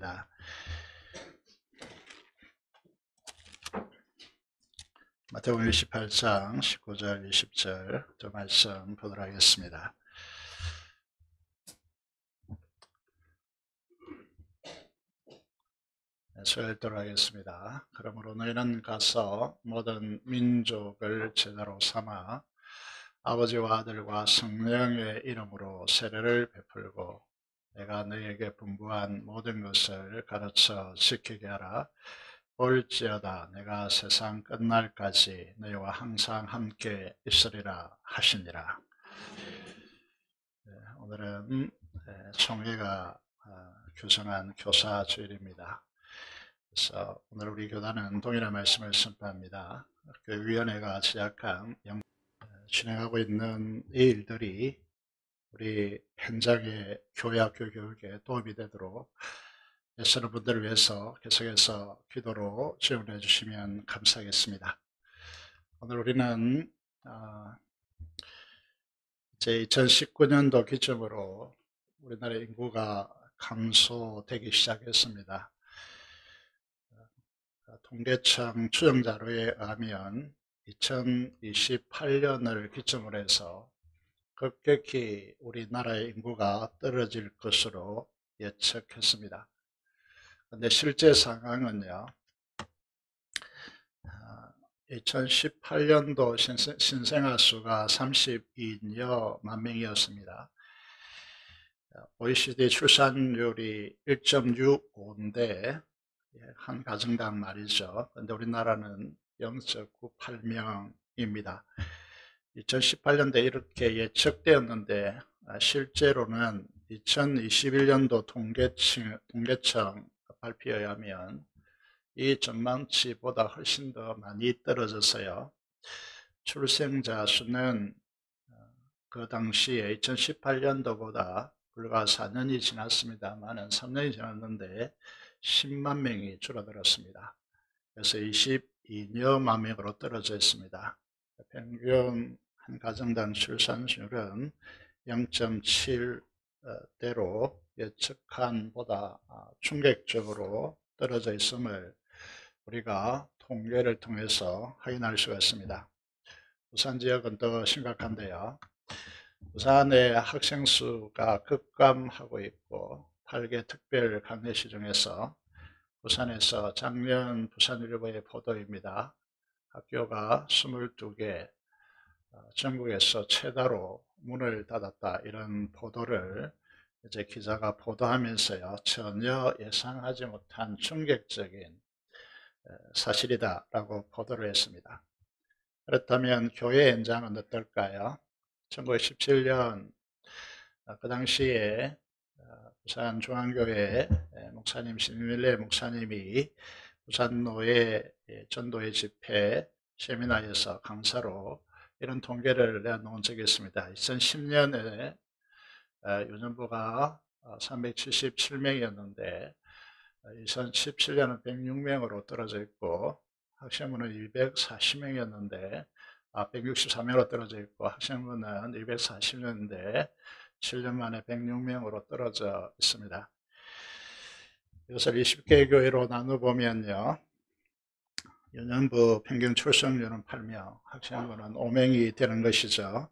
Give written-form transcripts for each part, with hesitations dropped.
하겠습니다. 마태복음 28장 19절 20절 두 말씀 보도록 하겠습니다. 소열도록 하겠습니다. 그러므로 너희는 가서 모든 민족을 제자로 삼아 아버지와 아들과 성령의 이름으로 세례를 베풀고 내가 너희에게 분부한 모든 것을 가르쳐 지키게 하라. 볼지어다 내가 세상 끝날까지 너희와 항상 함께 있으리라 하시니라. 오늘은 총회가 규정한 교사주일입니다. 그래서 오늘 우리 교단은 동일한 말씀을 선포합니다. 교육위원회가 제작한 진행하고 있는 이 일들이 우리 현장의 교회학교 교육에 도움이 되도록 애쓰는 분들을 위해서 계속해서 기도로 지원해 주시면 감사하겠습니다. 오늘 우리는 이제 2019년도 기점으로 우리나라 인구가 감소되기 시작했습니다. 통계청 추정자료에 의하면 2028년을 기점으로 해서 급격히 우리나라의 인구가 떨어질 것으로 예측했습니다. 그런데 실제 상황은요, 2018년도 신생아 수가 32여만 명이었습니다. OECD 출산율이 1.65인데 한 가정당 말이죠. 그런데 우리나라는 0.98명입니다. 2018년도에 이렇게 예측되었는데 실제로는 2021년도 통계청 발표에 의하면 이 전망치보다 훨씬 더 많이 떨어져서요. 출생자 수는 그 당시에 2018년도보다 불과 4년이 지났습니다만 3년이 지났는데 10만 명이 줄어들었습니다. 그래서 22여만 명으로 떨어져 있습니다. 평균 한 가정당 출산율은 0.7대로 예측한 보다 충격적으로 떨어져 있음을 우리가 통계를 통해서 확인할 수가 있습니다. 부산 지역은 더 심각한데요. 부산의 학생 수가 급감하고 있고 8개 특별 강례시 중에서 부산에서 작년 부산일보의 보도입니다. 학교가 22개 전국에서 최다로 문을 닫았다, 이런 보도를 이제 기자가 보도하면서요, 전혀 예상하지 못한 충격적인 사실이다라고 보도를 했습니다. 그렇다면 교회 현장은 어떨까요? 1917년 그 당시에 부산 중앙교회 목사님 신밀래 목사님이 부산노예 전도회 집회 세미나에서 강사로 이런 통계를 내놓은 적이 있습니다. 2010년에 유년부가 377명이었는데 2017년은 106명으로 떨어져 있고 학생부는 240명이었는데 164명으로 떨어져 있고 학생부는 240명인데 7년 만에 106명으로 떨어져 있습니다. 이것을 20개 교회로 나눠보면요, 유년부 평균 출생률은 8명, 학생부는 5명이 되는 것이죠.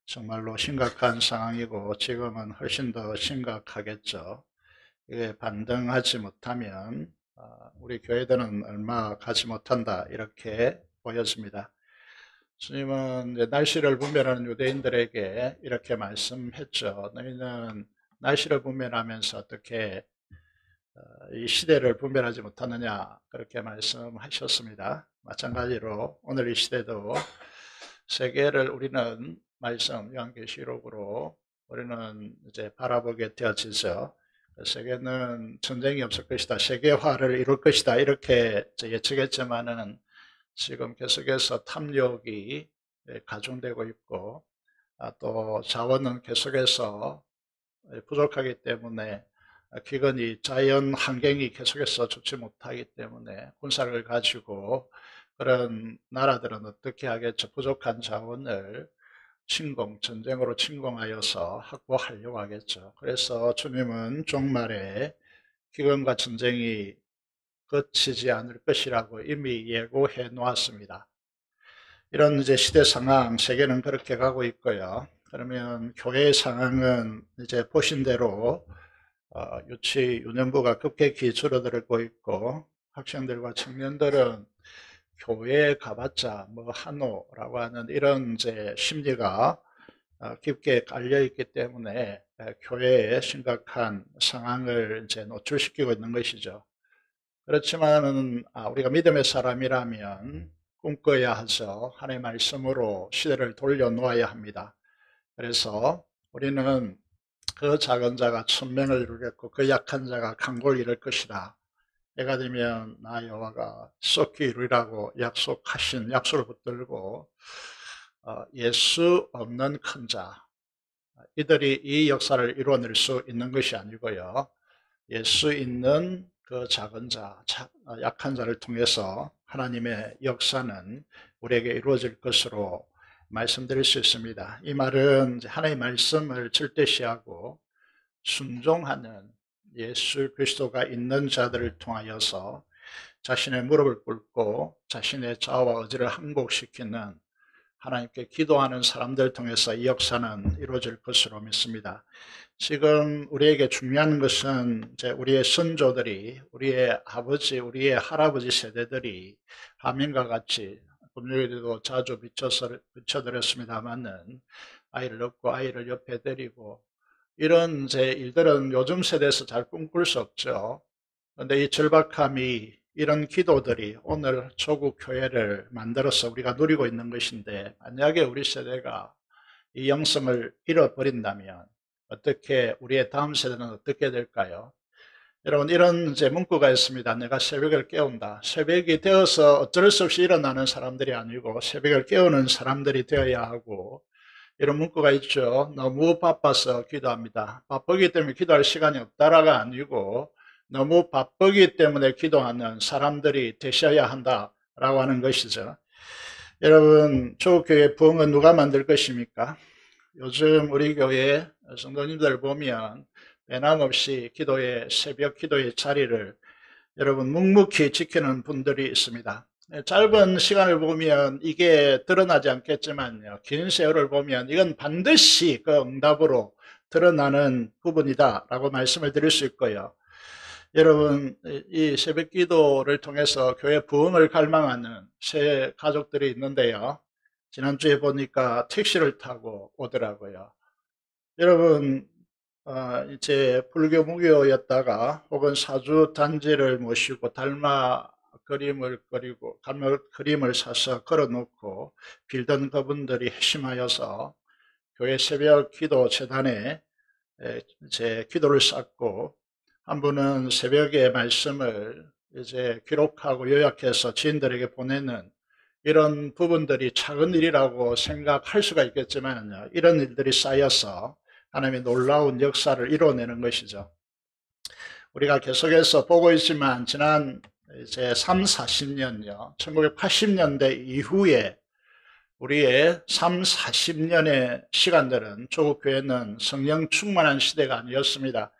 정말로 심각한 상황이고 지금은 훨씬 더 심각하겠죠. 이게 반등하지 못하면 우리 교회들은 얼마 가지 못한다, 이렇게 보여집니다. 주님은 이제 날씨를 분별하는 유대인들에게 이렇게 말씀했죠. 너희는 날씨를 분별하면서 어떻게 이 시대를 분별하지 못하느냐, 그렇게 말씀하셨습니다. 마찬가지로 오늘 이 시대도 세계를 우리는 말씀 요한계시록으로 우리는 이제 바라보게 되어지죠. 세계는 전쟁이 없을 것이다, 세계화를 이룰 것이다, 이렇게 예측했지만은 지금 계속해서 탐욕이 가중되고 있고 또 자원은 계속해서 부족하기 때문에 기근이, 자연 환경이 계속해서 좋지 못하기 때문에 군사를 가지고 그런 나라들은 어떻게 하겠죠? 부족한 자원을 전쟁으로 침공하여서 확보하려고 하겠죠. 그래서 주님은 종말에 기근과 전쟁이 그치지 않을 것이라고 이미 예고해 놓았습니다. 이런 이제 시대 상황, 세계는 그렇게 가고 있고요. 그러면 교회의 상황은 이제 보신 대로 유치, 유년부가 급격히 줄어들고 있고, 학생들과 청년들은 교회에 가봤자 뭐 하노라고 하는 이런 이제 심리가 깊게 깔려 있기 때문에 교회에 심각한 상황을 이제 노출시키고 있는 것이죠. 그렇지만은 우리가 믿음의 사람이라면 꿈꿔야 하죠. 하나님의 말씀으로 시대를 돌려놓아야 합니다. 그래서 우리는 그 작은 자가 천명을 이루겠고 그 약한 자가 강골 이룰 것이다. 때가 되면 나 여호와가 썩기 이루리라고 약속하신 약속을 붙들고 예수 없는 큰 자, 이들이 이 역사를 이루어낼 수 있는 것이 아니고요. 예수 있는 그 작은 자, 약한 자를 통해서 하나님의 역사는 우리에게 이루어질 것으로 말씀드릴 수 있습니다. 이 말은 하나님의 말씀을 절대시하고 순종하는 예수 그리스도가 있는 자들을 통하여서 자신의 무릎을 꿇고 자신의 자아와 의지를 항복시키는 하나님께 기도하는 사람들 통해서 이 역사는 이루어질 것으로 믿습니다. 지금 우리에게 중요한 것은 이제 우리의 선조들이, 우리의 아버지, 우리의 할아버지 세대들이 화면과 같이 금요일에도 자주 비춰드렸습니다만은 아이를 낳고 아이를 옆에 데리고 이런 이제 일들은 요즘 세대에서 잘 꿈꿀 수 없죠. 그런데 이 절박함이 이런 기도들이 오늘 조국 교회를 만들어서 우리가 누리고 있는 것인데, 만약에 우리 세대가 이 영성을 잃어버린다면 어떻게 우리의 다음 세대는 어떻게 될까요? 여러분, 이런 이제 문구가 있습니다. 내가 새벽을 깨운다. 새벽이 되어서 어쩔 수 없이 일어나는 사람들이 아니고 새벽을 깨우는 사람들이 되어야 하고, 이런 문구가 있죠. 너무 바빠서 기도합니다. 바쁘기 때문에 기도할 시간이 없다라가 아니고 너무 바쁘기 때문에 기도하는 사람들이 되셔야 한다라고 하는 것이죠. 여러분, 조국교회 부흥은 누가 만들 것입니까? 요즘 우리 교회 성도님들 보면 변함없이 새벽 기도의 자리를 여러분 묵묵히 지키는 분들이 있습니다. 짧은 시간을 보면 이게 드러나지 않겠지만요, 긴 세월을 보면 이건 반드시 그 응답으로 드러나는 부분이다 라고 말씀을 드릴 수 있고요. 여러분, 이 새벽 기도를 통해서 교회 부흥을 갈망하는 새 가족들이 있는데요, 지난주에 보니까 택시를 타고 오더라고요. 여러분, 이제 불교 무교였다가 혹은 사주 단지를 모시고 달마 그림을 사서 걸어놓고 빌던 그분들이 핵심하여서 교회 새벽 기도 재단에 이제 기도를 쌓고, 한 분은 새벽에 말씀을 이제 기록하고 요약해서 지인들에게 보내는 이런 부분들이 작은 일이라고 생각할 수가 있겠지만 이런 일들이 쌓여서 하나님의 놀라운 역사를 이뤄내는 것이죠. 우리가 계속해서 보고 있지만 지난 이제 3, 40년요, 1980년대 이후에 우리의 3, 40년의 시간들은 조국교회는 성령 충만한 시대가 아니었습니다.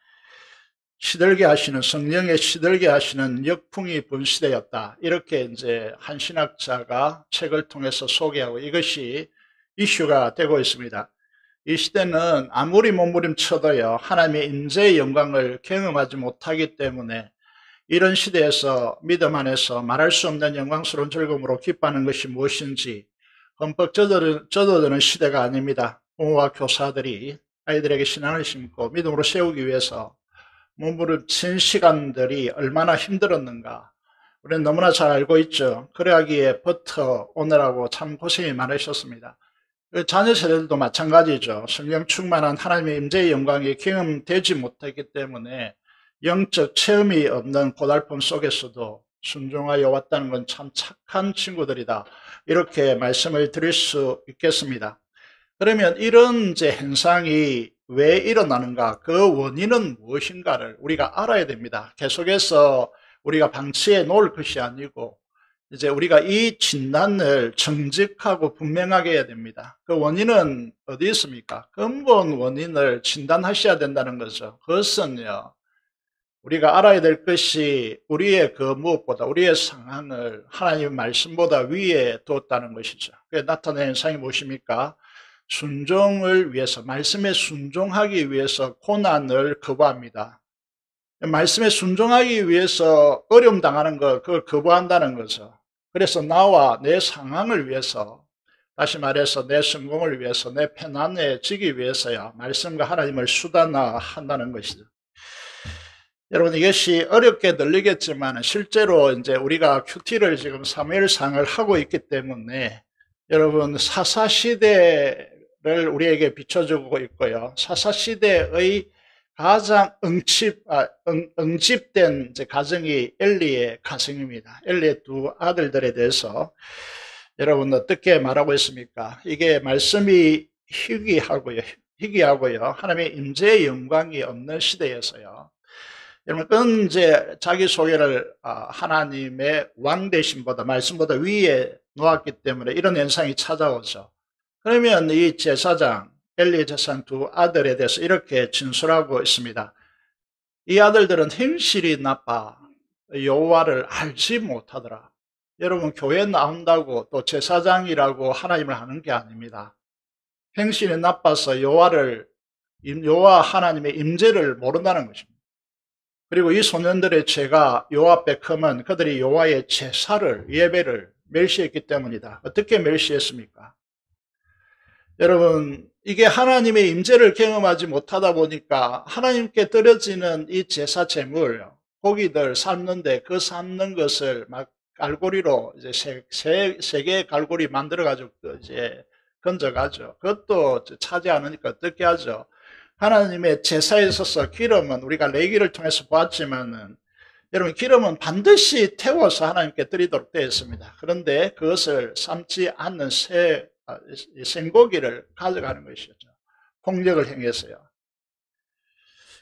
성령에 시들게 하시는 역풍이 분 시대였다. 이렇게 이제 한 신학자가 책을 통해서 소개하고 이것이 이슈가 되고 있습니다. 이 시대는 아무리 몸부림쳐도요, 하나님의 임재의 영광을 경험하지 못하기 때문에 이런 시대에서 믿음 안에서 말할 수 없는 영광스러운 즐거움으로 기뻐하는 것이 무엇인지 흠뻑 젖어드는 시대가 아닙니다. 부모와 교사들이 아이들에게 신앙을 심고 믿음으로 세우기 위해서 몸부림친 시간들이 얼마나 힘들었는가 우리는 너무나 잘 알고 있죠. 그러하기에 버텨오느라고 참 고생이 많으셨습니다. 자녀 세대들도 마찬가지죠. 성령 충만한 하나님의 임재의 영광이 경험되지 못했기 때문에 영적 체험이 없는 고달픔 속에서도 순종하여 왔다는 건 참 착한 친구들이다, 이렇게 말씀을 드릴 수 있겠습니다. 그러면 이런 이제 현상이 왜 일어나는가, 그 원인은 무엇인가를 우리가 알아야 됩니다. 계속해서 우리가 방치해 놓을 것이 아니고 이제 우리가 이 진단을 정직하고 분명하게 해야 됩니다. 그 원인은 어디 있습니까? 근본 원인을 진단하셔야 된다는 거죠. 그것은요, 우리가 알아야 될 것이 우리의 그 무엇보다 우리의 상황을 하나님의 말씀보다 위에 두었다는 것이죠. 그게 나타낸 현상이 무엇입니까? 순종을 위해서, 말씀에 순종하기 위해서 고난을 거부합니다. 말씀에 순종하기 위해서 어려움 당하는 것, 그걸 거부한다는 거죠. 그래서 나와 내 상황을 위해서, 다시 말해서 내 성공을 위해서, 내 편안해지기 위해서야 말씀과 하나님을 수단화한다는 것이죠. 여러분, 이것이 어렵게 들리겠지만 실제로 이제 우리가 큐티를 지금 사무엘상을 하고 있기 때문에 여러분, 사사시대를 우리에게 비춰주고 있고요. 사사시대의 가장 응집된 이제 가정이 엘리의 가정입니다. 엘리의 두 아들들에 대해서 여러분 어떻게 말하고 있습니까? 이게 말씀이 희귀하고요. 하나님의 임재의 영광이 없는 시대에서요. 여러분, 그건 이제 자기소개를 하나님의 왕대심보다, 말씀보다 위에 놓았기 때문에 이런 현상이 찾아오죠. 그러면 이 제사장, 엘리 제사장 두 아들에 대해서 이렇게 진술하고 있습니다. 이 아들들은 행실이 나빠 여호와를 알지 못하더라. 여러분, 교회 나온다고 또 제사장이라고 하나님을 아는 게 아닙니다. 행실이 나빠서 여호와 하나님의 임재를 모른다는 것입니다. 그리고 이 소년들의 죄가 여호와 앞에 크면 그들이 여호와의 제사를, 예배를 멸시했기 때문이다. 어떻게 멸시했습니까? 여러분, 이게 하나님의 임재를 경험하지 못하다 보니까 하나님께 드려지는 이 제사 제물, 고기들 삶는데 그 삶는 것을 막 갈고리로 이제 세 개의 갈고리 만들어가지고 이제 건져가죠. 그것도 차지 않으니까 어떻게 하죠? 하나님의 제사에 있어서 기름은 우리가 레위기를 통해서 보았지만은 여러분, 기름은 반드시 태워서 하나님께 드리도록 되어 있습니다. 그런데 그것을 삶지 않는 생고기를 가져가는 것이죠. 폭력을 행해서요.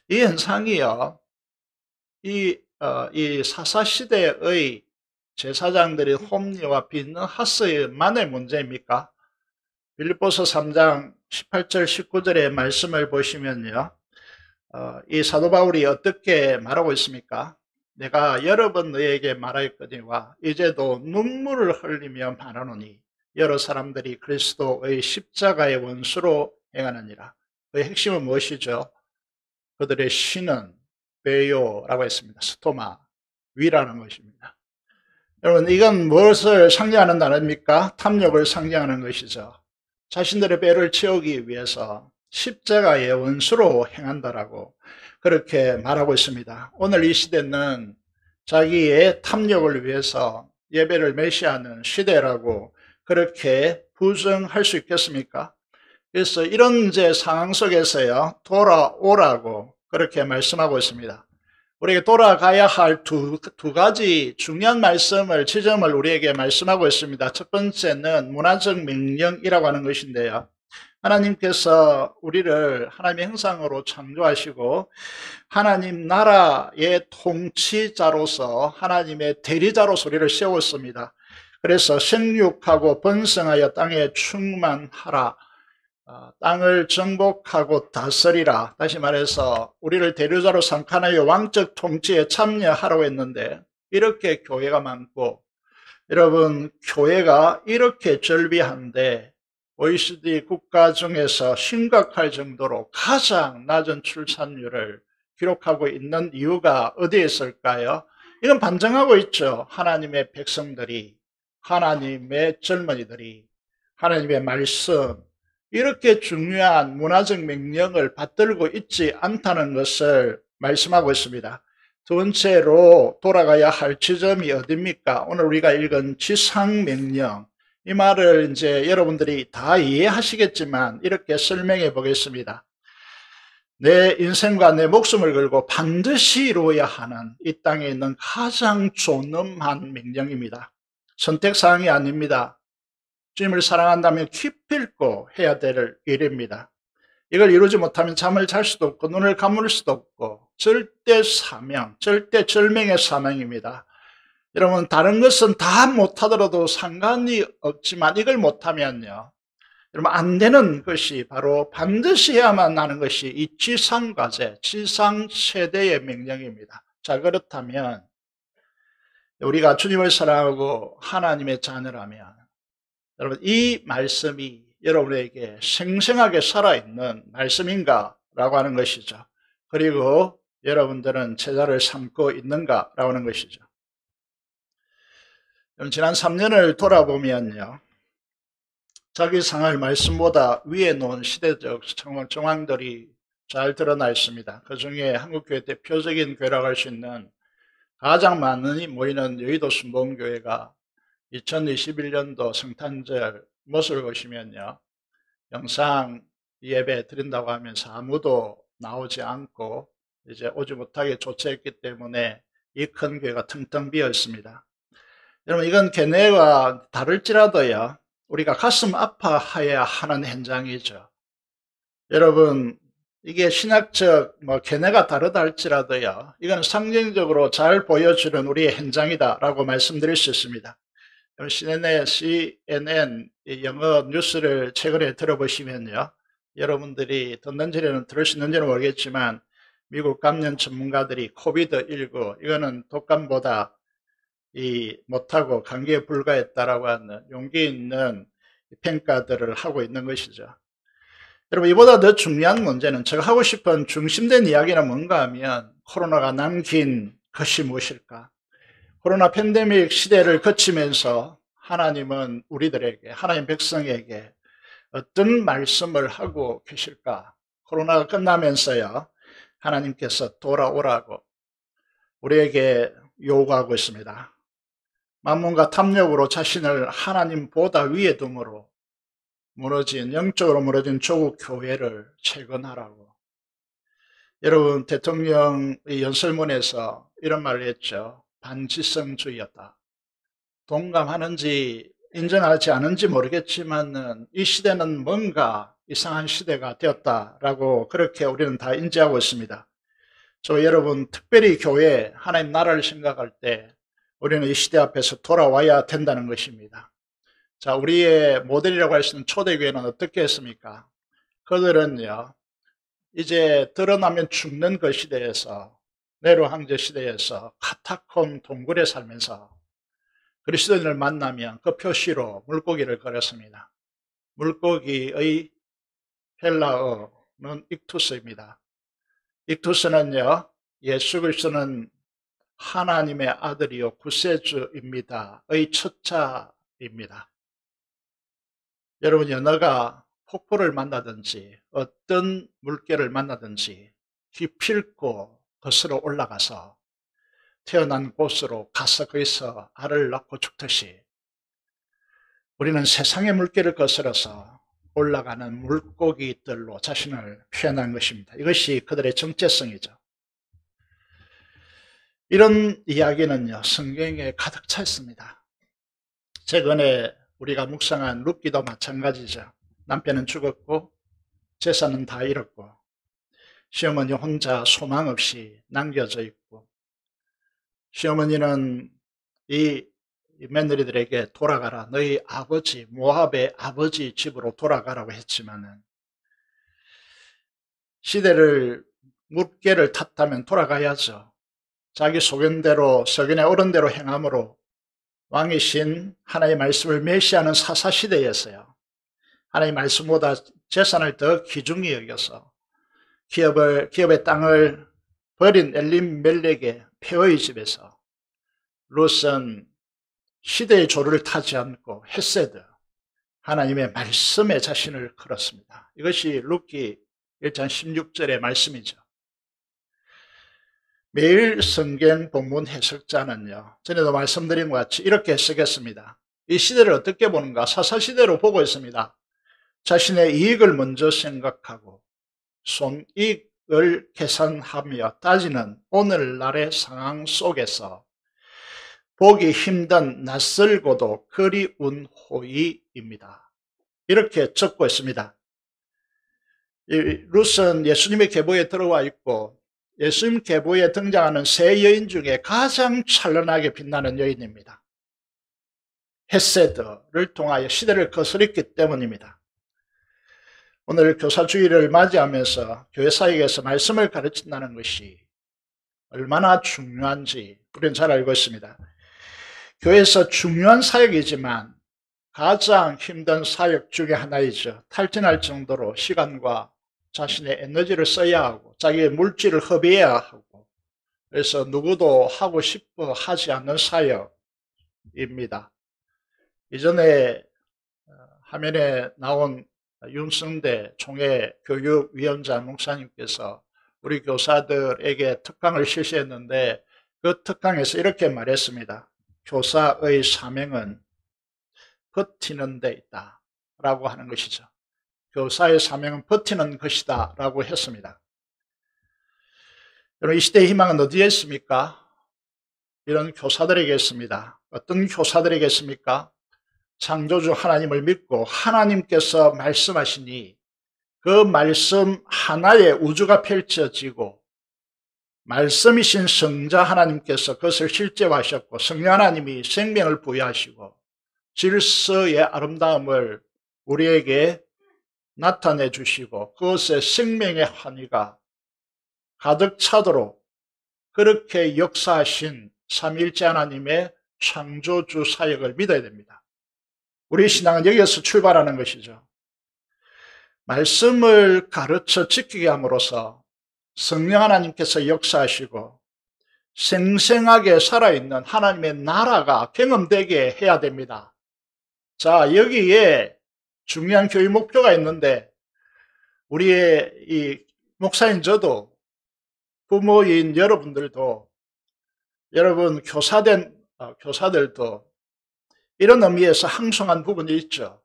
이 현상이요, 이 사사시대의 제사장들이 홈리와 비느하스만의 문제입니까? 빌립보서 3장 18절 19절의 말씀을 보시면요, 이 사도 바울이 어떻게 말하고 있습니까? 내가 여러 번 너에게 말하였거니와 이제도 눈물을 흘리며 말하노니 여러 사람들이 그리스도의 십자가의 원수로 행하느니라. 그 핵심은 무엇이죠? 그들의 신은 베요라고 했습니다. 스토마, 위라는 것입니다. 여러분, 이건 무엇을 상징하는 단어입니까? 탐욕을 상징하는 것이죠. 자신들의 배를 채우기 위해서 십자가의 원수로 행한다라고 그렇게 말하고 있습니다. 오늘 이 시대는 자기의 탐욕을 위해서 예배를 멸시하는 시대라고 그렇게 부정할 수 있겠습니까? 그래서 이런 이제 상황 속에서요, 돌아오라고 그렇게 말씀하고 있습니다. 우리에게 돌아가야 할 두 가지 중요한 지점을 우리에게 말씀하고 있습니다. 첫 번째는 문화적 명령이라고 하는 것인데요. 하나님께서 우리를 하나님의 형상으로 창조하시고 하나님 나라의 통치자로서 하나님의 대리자로서 우리를 세웠습니다. 그래서 생육하고 번성하여 땅에 충만하라. 땅을 정복하고 다스리라. 다시 말해서 우리를 대리자로 삼가하여 왕적 통치에 참여하라고 했는데 이렇게 교회가 많고 여러분, 교회가 이렇게 절비한데 OECD 국가 중에서 심각할 정도로 가장 낮은 출산율을 기록하고 있는 이유가 어디에 있을까요? 이건 반증하고 있죠. 하나님의 백성들이, 하나님의 젊은이들이, 하나님의 말씀, 이렇게 중요한 문화적 명령을 받들고 있지 않다는 것을 말씀하고 있습니다. 두 번째로 돌아가야 할 지점이 어디입니까? 오늘 우리가 읽은 지상명령, 이 말을 이제 여러분들이 다 이해하시겠지만 이렇게 설명해 보겠습니다. 내 인생과 내 목숨을 걸고 반드시 이루어야 하는 이 땅에 있는 가장 존엄한 명령입니다. 선택사항이 아닙니다. 주님을 사랑한다면 기필코 해야 될 일입니다. 이걸 이루지 못하면 잠을 잘 수도 없고 눈을 감을 수도 없고 절대 사명, 절대 절명의 사명입니다. 여러분, 다른 것은 다 못하더라도 상관이 없지만 이걸 못하면요, 여러분, 안 되는 것이 바로 반드시 해야만 하는 것이 이 지상과제, 지상세대의 명령입니다. 자, 그렇다면 우리가 주님을 사랑하고 하나님의 자녀라면 여러분 이 말씀이 여러분에게 생생하게 살아있는 말씀인가 라고 하는 것이죠. 그리고 여러분들은 제자를 삼고 있는가 라고 하는 것이죠. 지난 3년을 돌아보면요, 자기 상할 말씀보다 위에 놓은 시대적 정황들이 잘 드러나 있습니다. 그 중에 한국교회 대표적인 교회라고 할 수 있는 가장 많이 모이는 여의도 순복음교회가 2021년도 성탄절 모습을 보시면요, 영상 예배 드린다고 하면서 아무도 나오지 않고 이제 오지 못하게 조치했기 때문에 이 큰 교회가 텅텅 비어 있습니다. 여러분, 이건 걔네와 다를지라도요, 우리가 가슴 아파해야 하는 현장이죠. 여러분, 이게 신학적 걔네가 다르다 할지라도요, 이건 상징적으로 잘 보여주는 우리의 현장이다라고 말씀드릴 수 있습니다. CNN 영어 뉴스를 최근에 들어보시면요, 여러분들이 듣는지는 들을 수 있는지는 모르겠지만 미국 감염 전문가들이 코비드19 이거는 독감보다 못하고 감기에 불과했다라고 하는 용기 있는 평가들을 하고 있는 것이죠. 여러분, 이보다 더 중요한 문제는 제가 하고 싶은 중심된 이야기는 뭔가 하면 코로나가 남긴 것이 무엇일까? 코로나 팬데믹 시대를 거치면서 하나님은 우리들에게, 하나님 백성에게 어떤 말씀을 하고 계실까? 코로나가 끝나면서요, 하나님께서 돌아오라고 우리에게 요구하고 있습니다. 만문과 탐욕으로 자신을 하나님보다 위에 둠으로 영적으로 무너진 조국 교회를 재건하라고. 여러분, 대통령의 연설문에서 이런 말을 했죠. 반지성주의였다. 동감하는지 인정하지 않은지 모르겠지만은 이 시대는 뭔가 이상한 시대가 되었다라고 그렇게 우리는 다 인지하고 있습니다. 여러분, 특별히 교회, 하나님 나라를 생각할 때 우리는 이 시대 앞에서 돌아와야 된다는 것입니다. 자, 우리의 모델이라고 할 수 있는 초대교회는 어떻게 했습니까? 그들은요, 이제 드러나면 죽는 그 시대에서, 네로 황제 시대에서 카타콤 동굴에 살면서 그리스도인을 만나면 그 표시로 물고기를 걸었습니다. 물고기의 헬라어는 익투스입니다. 익투스는요, 예수 그리스도는 하나님의 아들이요 구세주입니다의 첫자입니다. 여러분, 연어가 폭포를 만나든지 어떤 물개를 만나든지 기필코 거슬러 올라가서 태어난 곳으로 가서 거기서 알을 낳고 죽듯이 우리는 세상의 물개를 거슬러서 올라가는 물고기들로 자신을 표현한 것입니다. 이것이 그들의 정체성이죠. 이런 이야기는요, 성경에 가득 차 있습니다. 최근에 우리가 묵상한 룻기도 마찬가지죠. 남편은 죽었고 재산은 다 잃었고 시어머니 혼자 소망 없이 남겨져 있고, 시어머니는 이 며느리들에게 돌아가라, 너희 아버지 모압의 아버지 집으로 돌아가라고 했지만은 시대를 물개를 탔다면 돌아가야죠. 자기 소견대로 서견의 어른대로 행함으로 왕이신 하나님의 말씀을 멸시하는 사사시대였어요. 하나님의 말씀보다 재산을 더 귀중히 여겨서 기업의 땅을 버린 엘리멜렉의 폐허의 집에서 룻은 시대의 조류를 타지 않고 헤세드, 하나님의 말씀에 자신을 걸었습니다. 이것이 룻기 1장 16절의 말씀이죠. 매일 성경 본문 해석자는요, 전에도 말씀드린 것 같이 이렇게 해석했습니다. 이 시대를 어떻게 보는가? 사사시대로 보고 있습니다. 자신의 이익을 먼저 생각하고 손익을 계산하며 따지는 오늘날의 상황 속에서 보기 힘든 낯설고도 그리운 호의입니다. 이렇게 적고 있습니다. 룻은 예수님의 계보에 들어와 있고 예수님 계보에 등장하는 세 여인 중에 가장 찬란하게 빛나는 여인입니다. 헤세드를 통하여 시대를 거스렸기 때문입니다. 오늘 교사주일을 맞이하면서 교회 사역에서 말씀을 가르친다는 것이 얼마나 중요한지 우리는 잘 알고 있습니다. 교회에서 중요한 사역이지만 가장 힘든 사역 중에 하나이죠. 탈진할 정도로 시간과 자신의 에너지를 써야 하고 자기의 물질을 허비해야 하고, 그래서 누구도 하고 싶어 하지 않는 사역입니다. 이전에 화면에 나온 윤성대 총회 교육위원장 목사님께서 우리 교사들에게 특강을 실시했는데 그 특강에서 이렇게 말했습니다. 교사의 사명은 버티는 데 있다 라고 하는 것이죠. 교사의 사명은 버티는 것이다 라고 했습니다. 여러분, 이 시대의 희망은 어디에 있습니까? 이런 교사들에게 있습니다. 어떤 교사들에게 있습니까? 창조주 하나님을 믿고 하나님께서 말씀하시니 그 말씀 하나의 우주가 펼쳐지고 말씀이신 성자 하나님께서 그것을 실제화하셨고 성령 하나님이 생명을 부여하시고 질서의 아름다움을 우리에게 나타내 주시고 그것에 생명의 환희가 가득 차도록 그렇게 역사하신 삼위일체 하나님의 창조주 사역을 믿어야 됩니다. 우리 신앙은 여기에서 출발하는 것이죠. 말씀을 가르쳐 지키게 함으로써 성령 하나님께서 역사하시고 생생하게 살아있는 하나님의 나라가 경험되게 해야 됩니다. 자, 여기에 중요한 교육 목표가 있는데 우리의 이 목사인 저도 부모인 여러분들도 여러분 교사들도 이런 의미에서 항송한 부분이 있죠.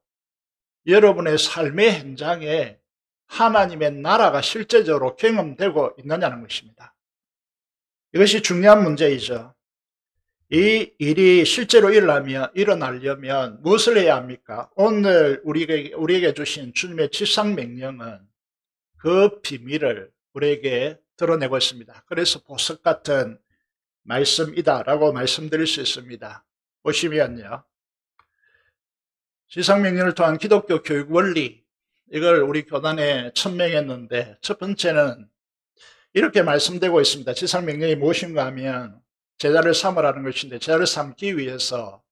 여러분의 삶의 현장에 하나님의 나라가 실제적으로 경험되고 있느냐는 것입니다. 이것이 중요한 문제이죠. 이 일이 실제로 일어나려면 무엇을 해야 합니까? 오늘 우리에게 주신 주님의 지상명령은 그 비밀을 우리에게 드러내고 있습니다. 그래서 보석 같은 말씀이다라고 말씀드릴 수 있습니다. 보시면요. 지상명령을 통한 기독교 교육 원리, 이걸 우리 교단에 천명했는데 첫 번째는 이렇게 말씀되고 있습니다. 지상명령이 무엇인가 하면 제자를 삼으라는 것인데 제자를 삼기 위해서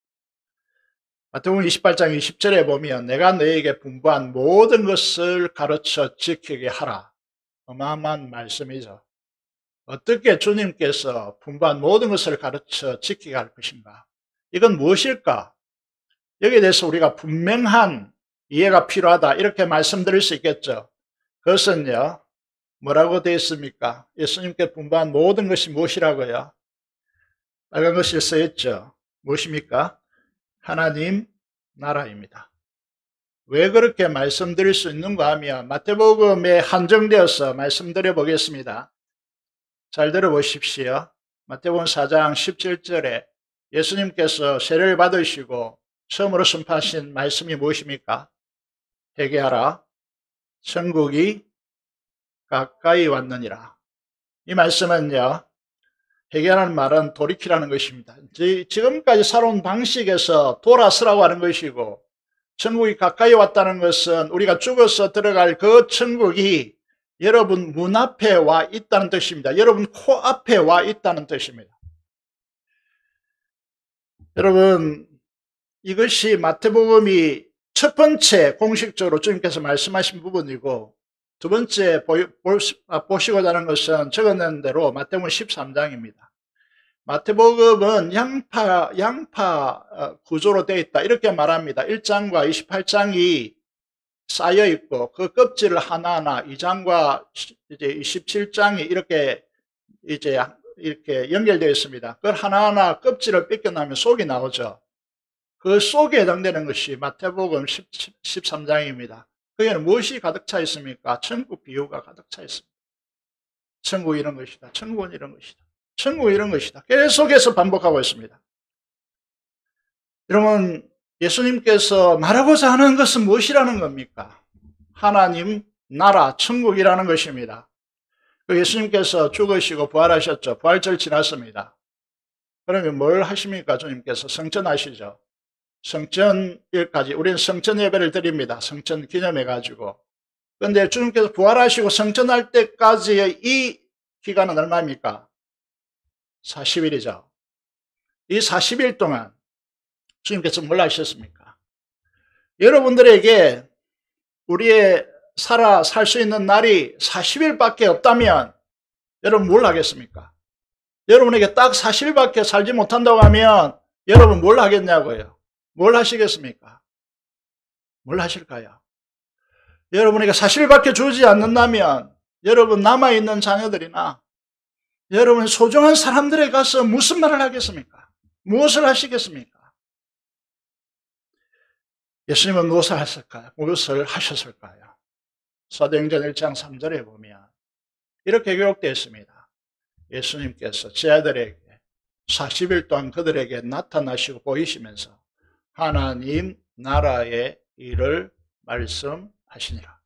마태복음 28장 20절에 보면 내가 너에게 분부한 모든 것을 가르쳐 지키게 하라. 어마어마한 말씀이죠. 어떻게 주님께서 분부한 모든 것을 가르쳐 지키게 할 것인가? 이건 무엇일까? 여기에 대해서 우리가 분명한 이해가 필요하다 이렇게 말씀드릴 수 있겠죠. 그것은요, 뭐라고 되어 있습니까? 예수님께 분부한 모든 것이 무엇이라고요? 빨간 것이 써있죠. 무엇입니까? 하나님 나라입니다. 왜 그렇게 말씀드릴 수 있는가 하면 마태복음에 한정되어서 말씀드려 보겠습니다. 잘 들어보십시오. 마태복음 4장 17절에 예수님께서 세례를 받으시고 처음으로 선포하신 말씀이 무엇입니까? 회개하라, 천국이 가까이 왔느니라. 이 말씀은요, 회개하는 말은 돌이키라는 것입니다. 지금까지 살아온 방식에서 돌아서라고 하는 것이고, 천국이 가까이 왔다는 것은 우리가 죽어서 들어갈 그 천국이 여러분 문 앞에 와 있다는 뜻입니다. 여러분 코앞에 와 있다는 뜻입니다. 여러분, 이것이 마태복음이 첫 번째 공식적으로 주님께서 말씀하신 부분이고, 두 번째 보시고자 하는 것은 적어낸 대로 마태복음 13장입니다. 마태복음은 양파 구조로 되어 있다 이렇게 말합니다. 1장과 28장이 쌓여 있고 그 껍질을 하나하나 2장과 이제 27장이 이렇게 연결되어 있습니다. 그걸 하나하나 껍질을 뺏겨나면 속이 나오죠. 그 속에 해당되는 것이 마태복음 13장입니다. 거기에는 무엇이 가득 차 있습니까? 천국 비유가 가득 차 있습니다. 천국 이런 것이다. 천국은 이런 것이다. 천국 이런 것이다. 계속해서 반복하고 있습니다. 여러분, 예수님께서 말하고자 하는 것은 무엇이라는 겁니까? 하나님 나라 천국이라는 것입니다. 예수님께서 죽으시고 부활하셨죠. 부활절 지났습니다. 그러면 뭘 하십니까? 주님께서 성천하시죠. 성천일까지 우리는 성천 예배를 드립니다. 성천 기념해 가지고. 그런데 주님께서 부활하시고 성천할 때까지의 이 기간은 얼마입니까? 40일이죠. 이 40일 동안 주님께서 뭘 하셨습니까? 여러분들에게 우리의 살 수 있는 날이 40일밖에 없다면 여러분 뭘 하겠습니까? 여러분에게 딱 40일밖에 살지 못한다고 하면 여러분 뭘 하겠냐고요? 뭘 하시겠습니까? 뭘 하실까요? 여러분에게 40일밖에 주지 않는다면 여러분 남아있는 자녀들이나 여러분 소중한 사람들에 가서 무슨 말을 하겠습니까? 무엇을 하시겠습니까? 예수님은 무엇을 하셨을까요? 무엇을 하셨을까요? 사도행전 1장 3절에 보면 이렇게 기록되어 있습니다. 예수님께서 제 아들에게 40일 동안 그들에게 나타나시고 보이시면서 하나님 나라의 일을 말씀하시니라.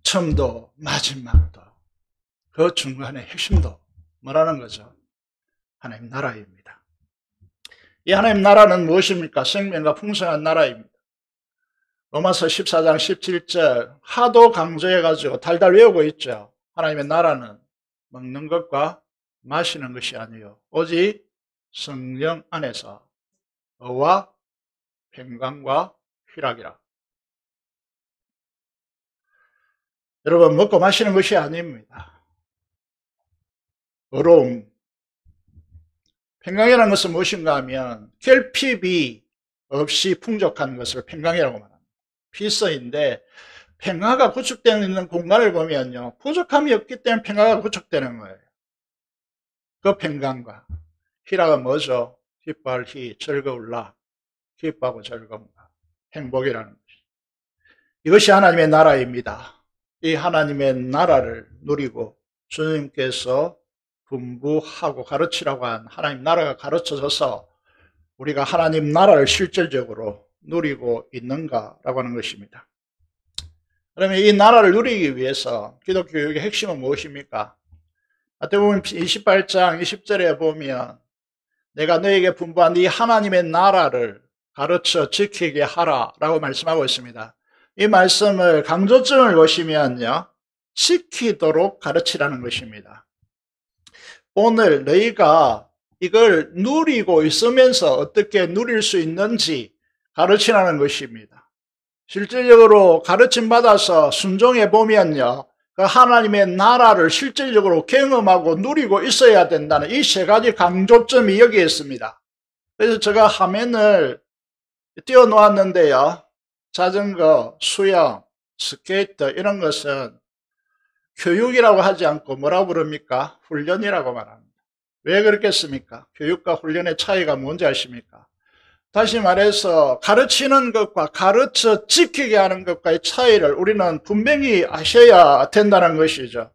처음도 마지막도 그 중간의 핵심도 뭐라는 거죠? 하나님 나라입니다. 이 하나님 나라는 무엇입니까? 생명과 풍성한 나라입니다. 로마서 14장 17절 하도 강조해가지고 달달 외우고 있죠. 하나님의 나라는 먹는 것과 마시는 것이 아니요 오직 성령 안에서 의와 평강과 희락이라. 여러분 먹고 마시는 것이 아닙니다. 의로움, 평강이라는 것은 무엇인가 하면 결핍이 없이 풍족한 것을 평강이라고 말합니다. 피서인데 평화가 구축되어 있는 공간을 보면요 부족함이 없기 때문에 평화가 구축되는 거예요. 그 평강과 희락은 뭐죠? 기뻐할 희, 즐거울라, 기뻐하고 즐거움과 행복이라는 것이죠. 이것이 하나님의 나라입니다. 이 하나님의 나라를 누리고 주님께서 분부하고 가르치라고 한 하나님 나라가 가르쳐져서 우리가 하나님 나라를 실질적으로 누리고 있는가라고 하는 것입니다. 그러면 이 나라를 누리기 위해서 기독교 교육의 핵심은 무엇입니까? 마태복음 28장 20절에 보면 내가 너에게 분부한 이 하나님의 나라를 가르쳐 지키게 하라라고 말씀하고 있습니다. 이 말씀을 강조점을 보시면요 지키도록 가르치라는 것입니다. 오늘 너희가 이걸 누리고 있으면서 어떻게 누릴 수 있는지 가르치라는 것입니다. 실질적으로 가르침 받아서 순종해 보면요 그 하나님의 나라를 실질적으로 경험하고 누리고 있어야 된다는 이 세 가지 강조점이 여기에 있습니다. 그래서 제가 화면을 띄워놓았는데요 자전거, 수영, 스케이트 이런 것은 교육이라고 하지 않고 뭐라고 부릅니까? 훈련이라고 말합니다. 왜 그렇겠습니까? 교육과 훈련의 차이가 뭔지 아십니까? 다시 말해서 가르치는 것과 가르쳐 지키게 하는 것과의 차이를 우리는 분명히 아셔야 된다는 것이죠.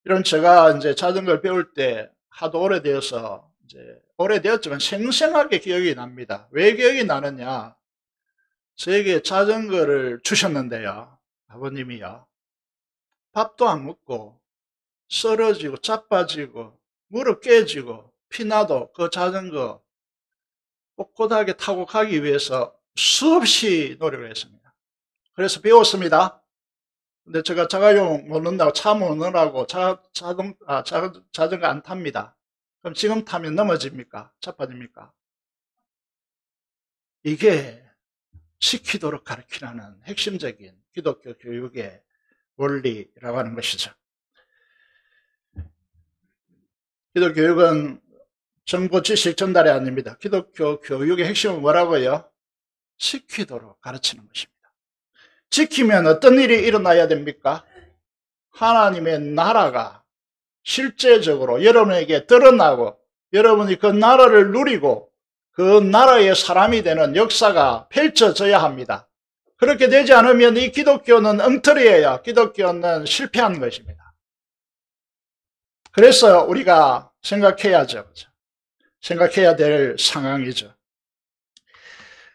이런 제가 이제 자전거를 배울 때 하도 오래되어서 오래되었지만 생생하게 기억이 납니다. 왜 기억이 나느냐? 저에게 자전거를 주셨는데요. 아버님이요. 밥도 안 먹고 쓰러지고 자빠지고 무릎 깨지고 피나도 그 자전거 꼿꼿하게 타고 가기 위해서 수없이 노력을 했습니다. 그래서 배웠습니다. 근데 제가 자가용 못 넣는다고 차 못 넣으라고 자전거 안 탑니다. 그럼 지금 타면 넘어집니까? 자빠집니까? 이게 지키도록 가르치라는 핵심적인 기독교 교육의 원리라고 하는 것이죠. 기독교 교육은 정보 지식 전달이 아닙니다. 기독교 교육의 핵심은 뭐라고요? 지키도록 가르치는 것입니다. 지키면 어떤 일이 일어나야 됩니까? 하나님의 나라가 실제적으로 여러분에게 드러나고 여러분이 그 나라를 누리고 그 나라의 사람이 되는 역사가 펼쳐져야 합니다. 그렇게 되지 않으면 이 기독교는 엉터리예요. 기독교는 실패한 것입니다. 그래서 우리가 생각해야죠. 생각해야 될 상황이죠.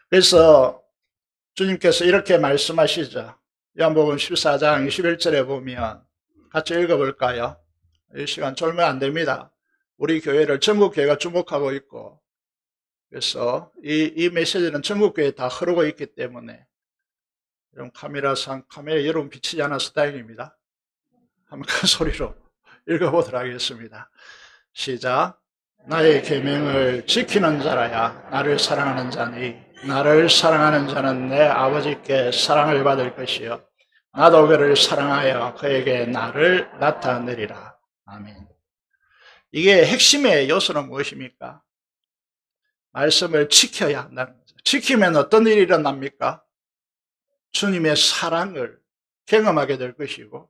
그래서 주님께서 이렇게 말씀하시죠. 요한복음 14장 21절에 보면 같이 읽어볼까요? 이 시간 쫄면 안 됩니다. 우리 교회를 전국교회가 주목하고 있고 그래서 이 메시지는 전국교회에 다 흐르고 있기 때문에 여러분 카메라에 여러분 비치지 않아서 다행입니다. 한번 큰 소리로 읽어보도록 하겠습니다. 시작. 나의 계명을 지키는 자라야 나를 사랑하는 자니 나를 사랑하는 자는 내 아버지께 사랑을 받을 것이요 나도 그를 사랑하여 그에게 나를 나타내리라. 아멘. 이게 핵심의 요소는 무엇입니까? 말씀을 지켜야 한다는 거죠. 지키면 어떤 일이 일어납니까? 주님의 사랑을 경험하게 될 것이고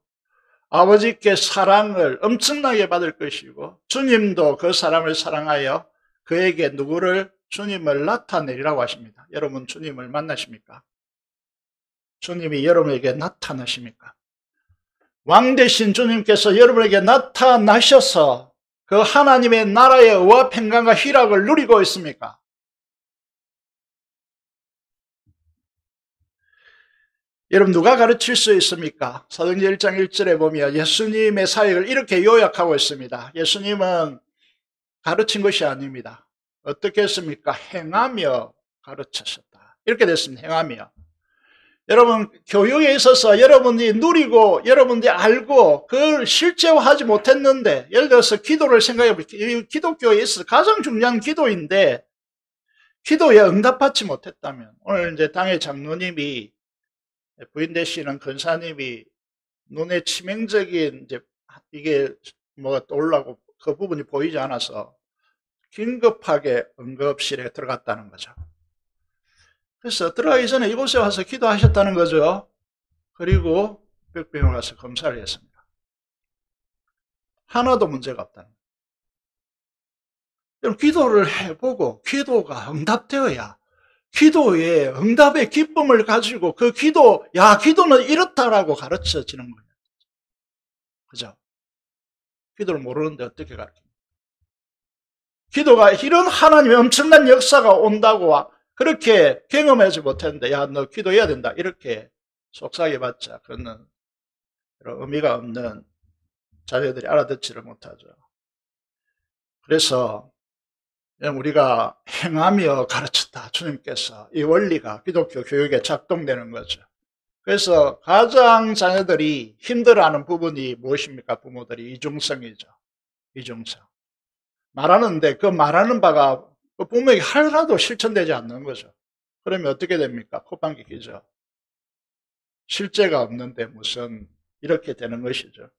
아버지께 사랑을 엄청나게 받을 것이고 주님도 그 사람을 사랑하여 그에게 누구를? 주님을 나타내리라고 하십니다. 여러분 주님을 만나십니까? 주님이 여러분에게 나타나십니까? 왕 되신 주님께서 여러분에게 나타나셔서 그 하나님의 나라의 의와 평강과 희락을 누리고 있습니까? 여러분 누가 가르칠 수 있습니까? 사도행전 1장 1절에 보면 예수님의 사역을 이렇게 요약하고 있습니다. 예수님은 가르친 것이 아닙니다. 어떻게 했습니까? 행하며 가르치셨다. 이렇게 됐습니다. 행하며. 여러분 교육에 있어서 여러분이 누리고 여러분이 알고 그걸 실제화하지 못했는데 예를 들어서 기도를 생각해 보세요. 기독교에 있어서 가장 중요한 기도인데 기도에 응답받지 못했다면 오늘 이제 당의 장로님이 부인 되시는 권사님이 눈에 치명적인 이제 이게 뭐가 떠올라고 그 부분이 보이지 않아서 긴급하게 응급실에 들어갔다는 거죠. 그래서 들어가기 전에 이곳에 와서 기도하셨다는 거죠. 그리고 벽병을 가서 검사를 했습니다. 하나도 문제가 없다는 거예요. 그럼 기도를 해보고 기도가 응답되어야 기도의 응답의 기쁨을 가지고 그 기도, 야, 기도는 이렇다라고 가르쳐지는 거예요. 그죠? 기도를 모르는데 어떻게 가르칩니까? 기도가 이런 하나님의 엄청난 역사가 온다고 그렇게 경험하지 못했는데, 야, 너 기도해야 된다. 이렇게 속삭여봤자, 그거는 의미가 없는 자녀들이 알아듣지를 못하죠. 그래서 우리가 행하며 가르쳤다. 주님께서 이 원리가 기독교 교육에 작동되는 거죠. 그래서 가장 자녀들이 힘들어하는 부분이 무엇입니까? 부모들이 이중성이죠. 이중성. 말하는데 그 말하는 바가 부모에게 하나도 실천되지 않는 거죠. 그러면 어떻게 됩니까? 콧방귀 끼죠. 실제가 없는데 무슨 이렇게 되는 것이죠.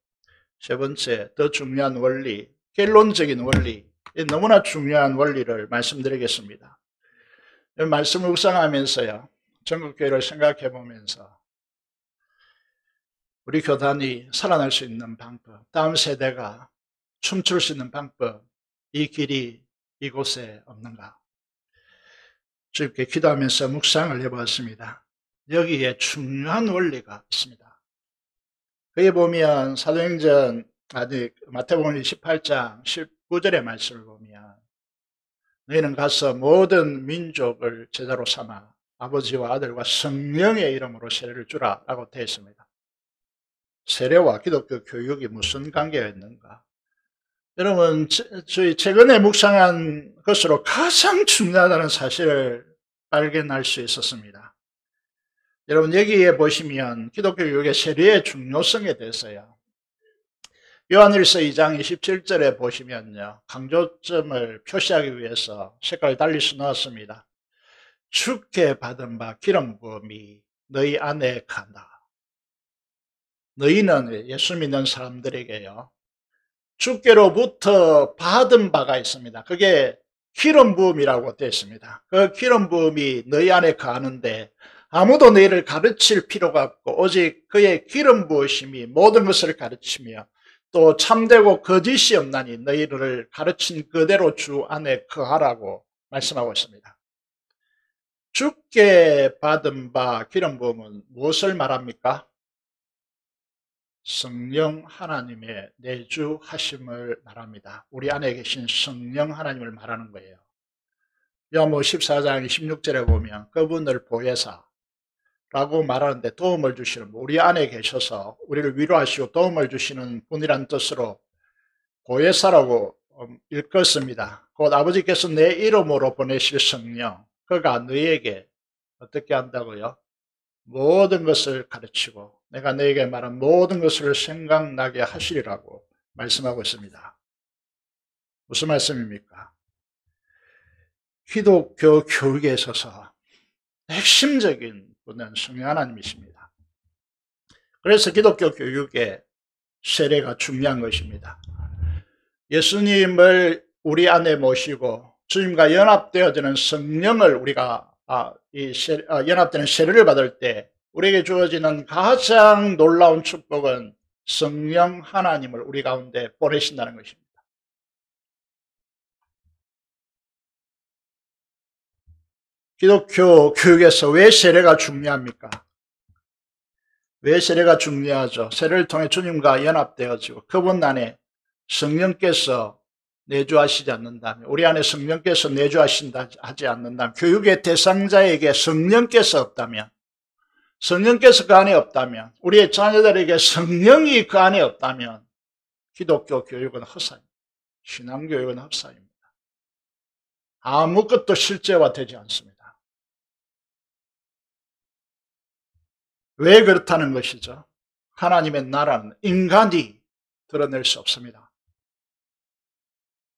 세 번째, 더 중요한 원리, 결론적인 원리, 너무나 중요한 원리를 말씀드리겠습니다. 말씀을 묵상하면서요, 전국교회를 생각해 보면서 우리 교단이 살아날 수 있는 방법, 다음 세대가 춤출 수 있는 방법, 이 길이 이곳에 없는가? 주님께 기도하면서 묵상을 해보았습니다. 여기에 중요한 원리가 있습니다. 거기 보면 마태복음 28장 19절의 말씀을 보면 너희는 가서 모든 민족을 제자로 삼아 아버지와 아들과 성령의 이름으로 세례를 주라 라고 되어 있습니다. 세례와 기독교 교육이 무슨 관계가 있는가? 여러분, 저희 최근에 묵상한 것으로 가장 중요하다는 사실을 발견할 수 있었습니다. 여러분, 여기에 보시면 기독교 교육의 세례의 중요성에 대해서요. 요한일서 2장 27절에 보시면요. 강조점을 표시하기 위해서 색깔을 달리 써놨습니다. 주께 받은 바 기름 부음이 너희 안에 간다. 너희는 예수 믿는 사람들에게요. 주께로부터 받은 바가 있습니다. 그게 기름 부음이라고 되어 있습니다. 그 기름 부음이 너희 안에 가는데 아무도 너희를 가르칠 필요가 없고 오직 그의 기름 부으심이 모든 것을 가르치며 또 참되고 거짓이 없나니 너희를 가르친 그대로 주 안에 거하라고 말씀하고 있습니다. 주께 받은 바 기름 부음은 무엇을 말합니까? 성령 하나님의 내주하심을 말합니다. 우리 안에 계신 성령 하나님을 말하는 거예요. 요한복음 14장 26절에 보면 그분을 보혜사라고 말하는데 도움을 주시는 우리 안에 계셔서 우리를 위로하시고 도움을 주시는 분이란 뜻으로 보혜사라고 읽었습니다. 곧 아버지께서 내 이름으로 보내실 성령, 그가 너희에게 어떻게 한다고요? 모든 것을 가르치고 내가 너에게 말한 모든 것을 생각나게 하시리라고 말씀하고 있습니다. 무슨 말씀입니까? 기독교 교육에 있어서 핵심적인 분은 성령 하나님이십니다. 그래서 기독교 교육의 세례가 중요한 것입니다. 예수님을 우리 안에 모시고 주님과 연합되어지는 성령을 우리가 연합되는 세례를 받을 때 우리에게 주어지는 가장 놀라운 축복은 성령 하나님을 우리 가운데 보내신다는 것입니다. 기독교 교육에서 왜 세례가 중요합니까? 왜 세례가 중요하죠? 세례를 통해 주님과 연합되어지고 그분 안에 성령께서 내주하시지 않는다면, 우리 안에 성령께서 내주하신다 하지 않는다면, 교육의 대상자에게 성령께서 없다면, 성령께서 그 안에 없다면, 우리의 자녀들에게 성령이 그 안에 없다면 기독교 교육은 헛사입니다. 신앙교육은 헛사입니다. 아무것도 실제화되지 않습니다. 왜 그렇다는 것이죠? 하나님의 나라는 인간이 드러낼 수 없습니다.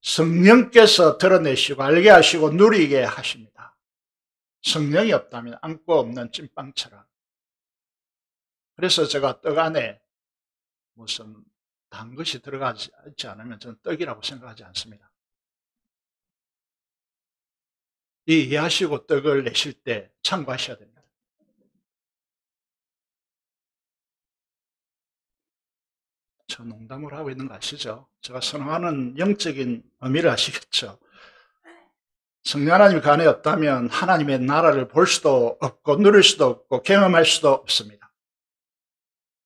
성령께서 드러내시고 알게 하시고 누리게 하십니다. 성령이 없다면 안고 없는 찐빵처럼. 그래서 제가 떡 안에 무슨 단 것이 들어가지 않으면 저는 떡이라고 생각하지 않습니다. 이해하시고 떡을 내실 때 참고하셔야 됩니다. 저 농담을 하고 있는 거 아시죠? 제가 선호하는 영적인 의미를 아시겠죠? 성령 하나님이 그 안에 없다면 하나님의 나라를 볼 수도 없고 누릴 수도 없고 경험할 수도 없습니다.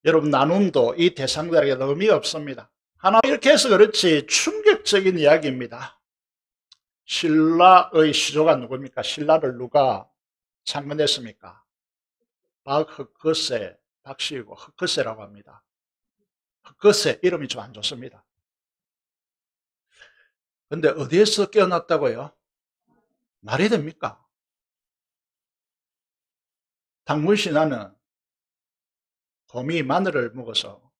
여러분, 나눔도 이 대상들에게 의미 없습니다. 하나 이렇게 해서 그렇지 충격적인 이야기입니다. 신라의 시조가 누굽니까? 신라를 누가 창건했습니까? 박흑거세, 박씨이고 흑거세라고 합니다. 흑거세 이름이 좀 안 좋습니다. 근데 어디에서 깨어났다고요? 말이 됩니까? 당군신화는 곰이 마늘을 먹어서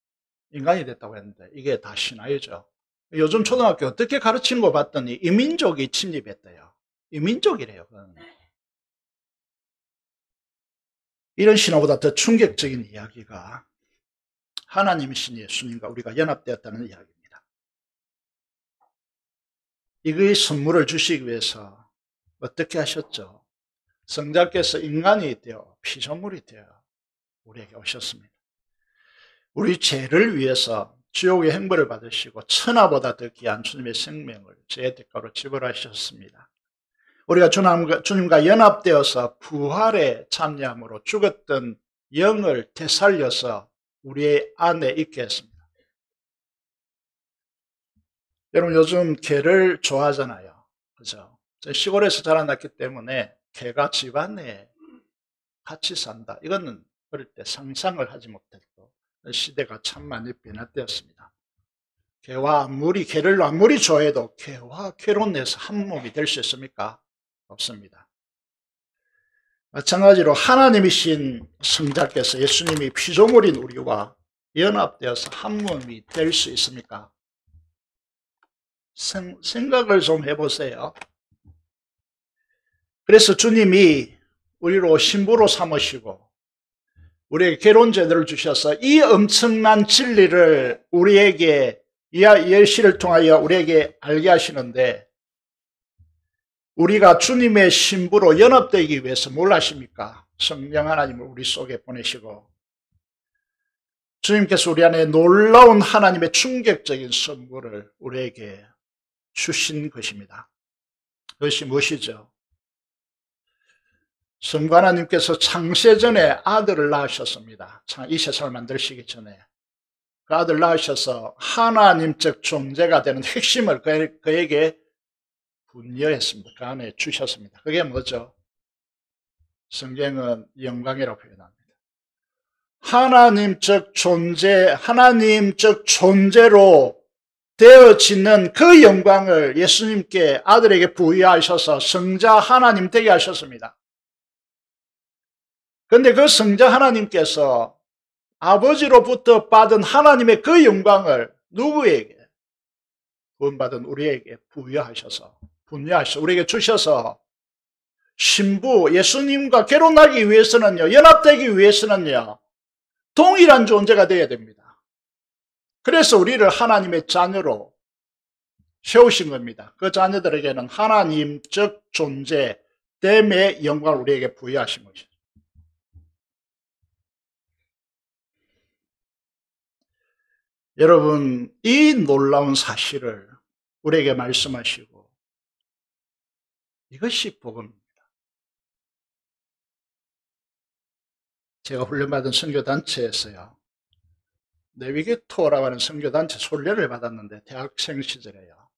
인간이 됐다고 했는데 이게 다 신화이죠. 요즘 초등학교 어떻게 가르치는 거 봤더니 이민족이 침입했대요. 이민족이래요. 이런 신화보다 더 충격적인 이야기가 하나님이신 예수님과 우리가 연합되었다는 이야기입니다. 이의 선물을 주시기 위해서 어떻게 하셨죠? 성자께서 인간이 되어 피조물이 되어 우리에게 오셨습니다. 우리 죄를 위해서 지옥의 행벌을 받으시고 천하보다 더 귀한 주님의 생명을 죄의 대가로 지불하셨습니다. 우리가 주님과 연합되어서 부활에 참여함으로 죽었던 영을 되살려서 우리의 안에 있게 했습니다. 여러분, 요즘 개를 좋아하잖아요. 그죠? 시골에서 자라났기 때문에 개가 집안에 같이 산다. 이거는 어릴 때 상상을 하지 못했고 시대가 참 많이 변화되었습니다. 개를 아무리 좋아해도 개와 결혼해서 한 몸이 될 수 있습니까? 없습니다. 마찬가지로 하나님이신 성자께서 예수님이 피조물인 우리와 연합되어서 한 몸이 될 수 있습니까? 생각을 좀 해보세요. 그래서 주님이 우리로 신부로 삼으시고 우리에게 결혼 제도를 주셔서 이 엄청난 진리를 우리에게 예시를 통하여 우리에게 알게 하시는데, 우리가 주님의 신부로 연합되기 위해서 뭘 하십니까? 성령 하나님을 우리 속에 보내시고 주님께서 우리 안에 놀라운 하나님의 충격적인 선물을 우리에게 주신 것입니다. 그것이 무엇이죠? 성부 하나님께서 창세전에 아들을 낳으셨습니다. 이 세상을 만드시기 전에 그 아들을 낳으셔서 하나님적 존재가 되는 핵심을 그에게 분여했습니다. 그 안에 주셨습니다. 그게 뭐죠? 성경은 영광이라고 표현합니다. 하나님적 존재로 되어지는 그 영광을 예수님께 아들에게 부여하셔서 성자 하나님 되게 하셨습니다. 그런데 그 성자 하나님께서 아버지로부터 받은 하나님의 그 영광을 누구에게? 구원받은 우리에게 분유하셔서 우리에게 주셔서 신부 예수님과 결혼하기 위해서는요, 연합되기 위해서는요, 동일한 존재가 되어야 됩니다. 그래서 우리를 하나님의 자녀로 세우신 겁니다. 그 자녀들에게는 하나님적 존재됨의 영광을 우리에게 부여하신 것이죠. 여러분, 이 놀라운 사실을 우리에게 말씀하시고, 이것이 복음입니다. 제가 훈련받은 선교단체에서요, 내비게토라고 하는 선교단체 훈련을 받았는데, 대학생 시절에요.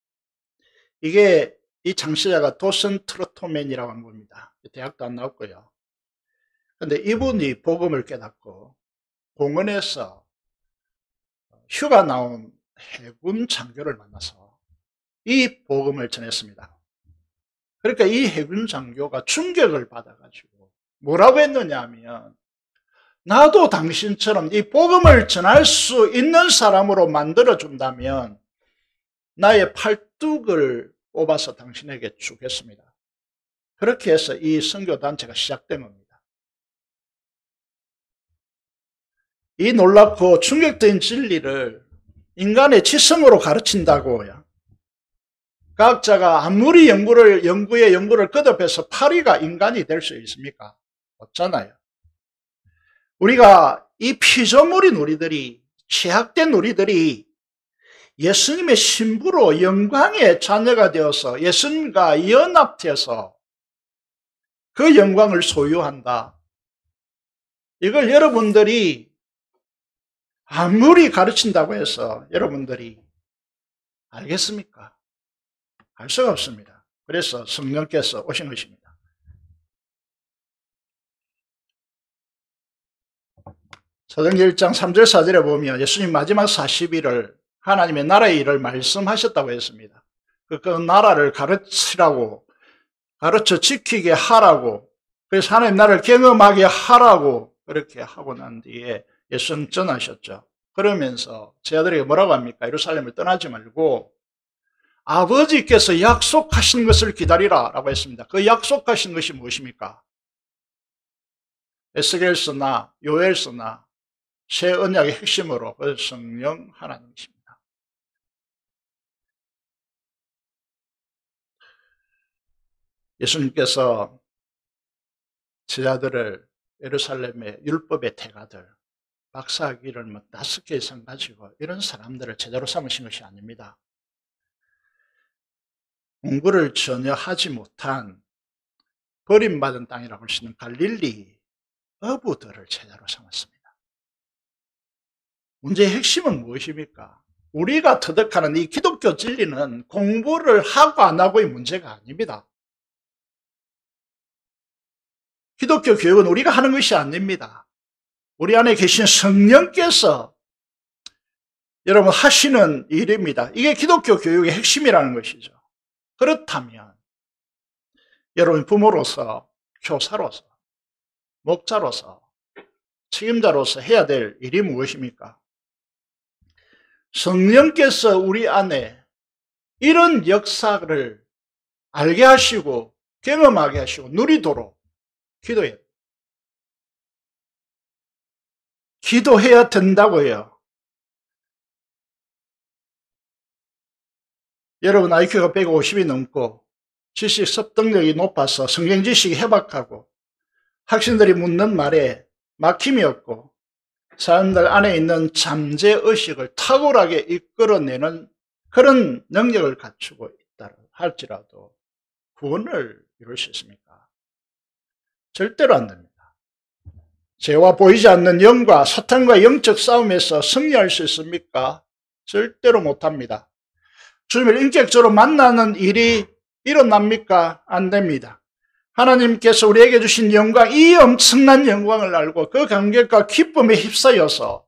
이게 이 창시자가 도슨 트로토맨이라고 하는 겁니다. 대학도 안 나왔고요. 근데 이분이 복음을 깨닫고 공원에서 휴가 나온 해군 장교를 만나서 이 복음을 전했습니다. 그러니까 이 해군 장교가 충격을 받아가지고 뭐라고 했느냐 하면, 나도 당신처럼 이 복음을 전할 수 있는 사람으로 만들어준다면 나의 팔뚝을 뽑아서 당신에게 주겠습니다. 그렇게 해서 이 선교단체가 시작된 겁니다. 이 놀랍고 충격적인 진리를 인간의 지성으로 가르친다고요. 과학자가 아무리 연구를 거듭해서 파리가 인간이 될 수 있습니까? 없잖아요. 우리가 이 피조물인 우리들이, 취약된 우리들이 예수님의 신부로 영광의 자녀가 되어서 예수님과 연합해서 그 영광을 소유한다. 이걸 여러분들이 아무리 가르친다고 해서 여러분들이 알겠습니까? 알 수가 없습니다. 그래서 성령께서 오신 것입니다. 사도행전 1장 3절 4절에 보면 예수님 마지막 40일을 하나님의 나라의 일을 말씀하셨다고 했습니다. 그 나라를 가르쳐 지키게 하라고, 그래서 하나님 나라를 경험하게 하라고 그렇게 하고 난 뒤에 예수는 전하셨죠. 그러면서 제 아들에게 뭐라고 합니까? 예루살렘을 떠나지 말고 아버지께서 약속하신 것을 기다리라 라고 했습니다. 그 약속하신 것이 무엇입니까? 에스겔서나 요엘서나 새 언약의 핵심으로 그 성령 하나님이십니다. 예수님께서 제자들을 예루살렘의 율법의 대가들, 박사학위를 5개 이상 가지고 이런 사람들을 제자로 삼으신 것이 아닙니다. 공부를 전혀 하지 못한 버림받은 땅이라고 할 수 있는 갈릴리 어부들을 제자로 삼았습니다. 문제의 핵심은 무엇입니까? 우리가 터득하는 이 기독교 진리는 공부를 하고 안 하고의 문제가 아닙니다. 기독교 교육은 우리가 하는 것이 아닙니다. 우리 안에 계신 성령께서 여러분 하시는 일입니다. 이게 기독교 교육의 핵심이라는 것이죠. 그렇다면 여러분 부모로서, 교사로서, 목자로서, 책임자로서 해야 될 일이 무엇입니까? 성령께서 우리 안에 이런 역사를 알게 하시고 경험하게 하시고 누리도록 기도해야 된다고요. 여러분 IQ가 150이 넘고 지식 습득력이 높아서 성경 지식이 해박하고 학생들이 묻는 말에 막힘이 없고 사람들 안에 있는 잠재의식을 탁월하게 이끌어내는 그런 능력을 갖추고 있다 할지라도 구원을 이룰 수 있습니까? 절대로 안 됩니다. 죄와 보이지 않는 영과 사탄과 영적 싸움에서 승리할 수 있습니까? 절대로 못합니다. 주님을 인격적으로 만나는 일이 일어납니까? 안 됩니다. 하나님께서 우리에게 주신 영광, 이 엄청난 영광을 알고 그 감격과 기쁨에 휩싸여서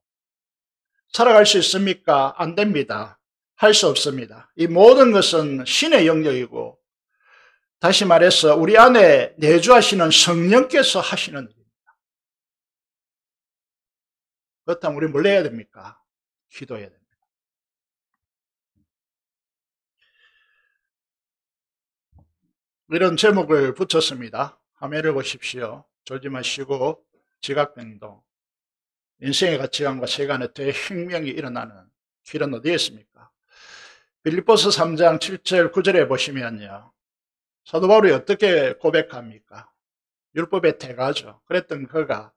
살아갈 수 있습니까? 안 됩니다. 할 수 없습니다. 이 모든 것은 신의 영역이고 다시 말해서 우리 안에 내주하시는 성령께서 하시는 일입니다. 그렇다면 우리 뭘 해야 됩니까? 기도해야 됩니다. 이런 제목을 붙였습니다. 화면을 보십시오. 졸지 마시고 지각변동. 인생의 가치관과 세간의 대혁명이 일어나는 길은 어디에 있습니까? 빌립보서 3장 7절 9절에 보시면요. 사도 바울이 어떻게 고백합니까? 율법의 대가죠. 그랬던 그가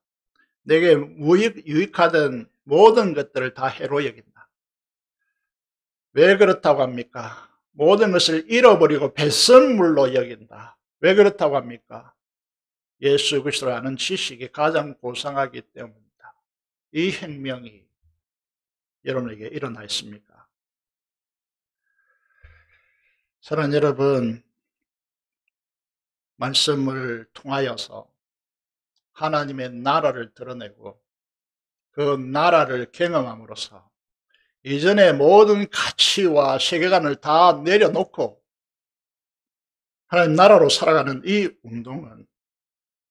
내게 유익하던 모든 것들을 다 해로 여긴다. 왜 그렇다고 합니까? 모든 것을 잃어버리고 배선물로 여긴다. 왜 그렇다고 합니까? 예수 그리스도를 아는 지식이 가장 고상하기 때문입니다. 이 혁명이 여러분에게 일어나 있습니까? 사랑하는 여러분, 말씀을 통하여서 하나님의 나라를 드러내고 그 나라를 경험함으로써 이전의 모든 가치와 세계관을 다 내려놓고 하나님 나라로 살아가는 이 운동은,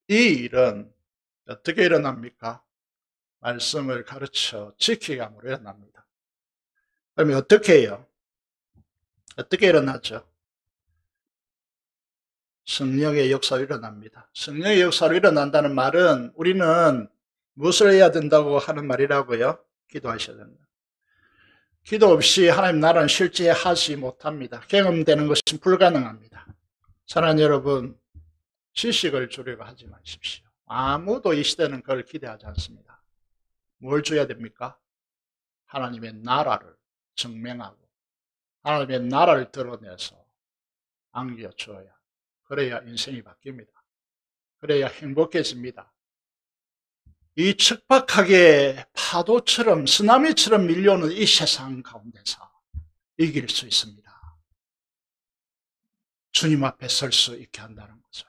이 일은 어떻게 일어납니까? 말씀을 가르쳐 지키게 함으로 일어납니다. 그러면 어떻게 해요? 어떻게 일어나죠? 성령의 역사로 일어납니다. 성령의 역사로 일어난다는 말은 우리는 무엇을 해야 된다고 하는 말이라고요? 기도하셔야 된다. 기도 없이 하나님 나라는 실제 하지 못합니다. 경험되는 것은 불가능합니다. 사랑하는 여러분, 지식을 주려고 하지 마십시오. 아무도 이 시대는 그걸 기대하지 않습니다. 뭘 줘야 됩니까? 하나님의 나라를 증명하고 하나님의 나라를 드러내서 안겨줘야, 그래야 인생이 바뀝니다. 그래야 행복해집니다. 이 척박하게 파도처럼 쓰나미처럼 밀려오는 이 세상 가운데서 이길 수 있습니다. 주님 앞에 설 수 있게 한다는 거죠.